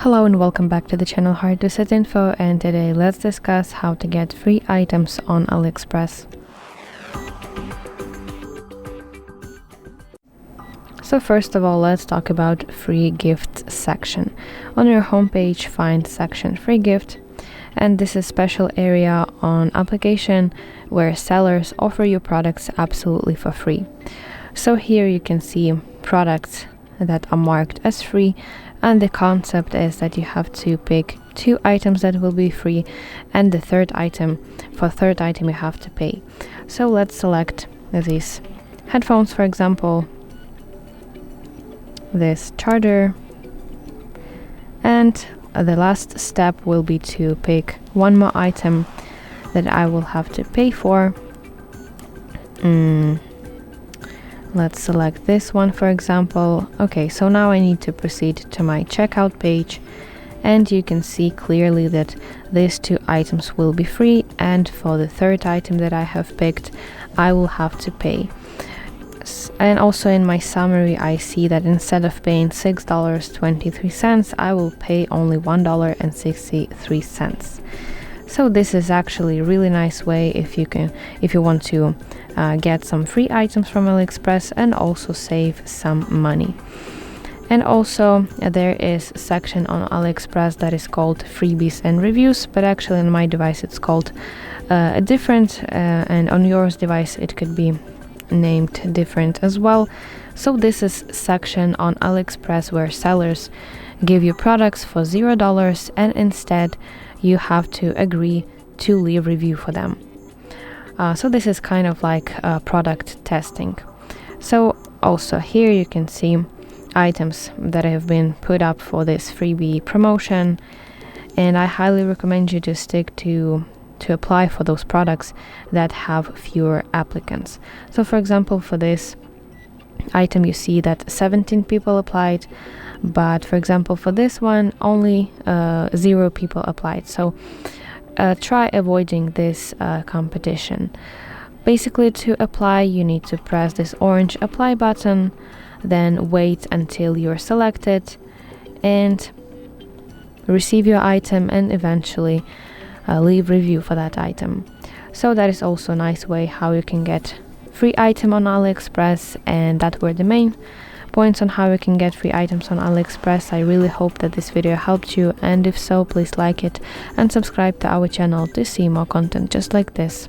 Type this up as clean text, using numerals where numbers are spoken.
Hello and welcome back to the channel HardReset.Info, and today let's discuss how to get free items on AliExpress. So first of all, let's talk about free gift section. On your homepage, find section free gift, and this is a special area on application where sellers offer you products absolutely for free. So here you can see products that are marked as free, and the concept is that you have to pick 2 items that will be free, and the third item you have to pay. So let's select these headphones, for example, this charger, and the last step will be to pick one more item that I will have to pay for. Let's select this one, for example. Okay, so now I need to proceed to my checkout page, and you can see clearly that these 2 items will be free, and for the third item that I have picked, I will have to pay. And also in my summary, I see that instead of paying $6.23, I will pay only $1.63. So this is actually a really nice way if you want to get some free items from AliExpress and also save some money. And also there is a section on AliExpress that is called Freebies and Reviews, but actually on my device it's called a different, and on yours device it could be named different as well. So this is a section on AliExpress where sellers give you products for $0, and instead you have to agree to leave a review for them. So this is kind of like product testing. So also here you can see items that have been put up for this freebie promotion, and I highly recommend you to stick to apply for those products that have fewer applicants. So for example, for this item you see that 17 people applied, but for example for this one only 0 people applied. So try avoiding this competition. Basically, to apply you need to press this orange apply button, then wait until you're selected and receive your item, and eventually leave review for that item. So that is also a nice way how you can get free item on AliExpress, and that were the main points on how you can get free items on AliExpress. I really hope that this video helped you, and if so, please like it and subscribe to our channel to see more content just like this.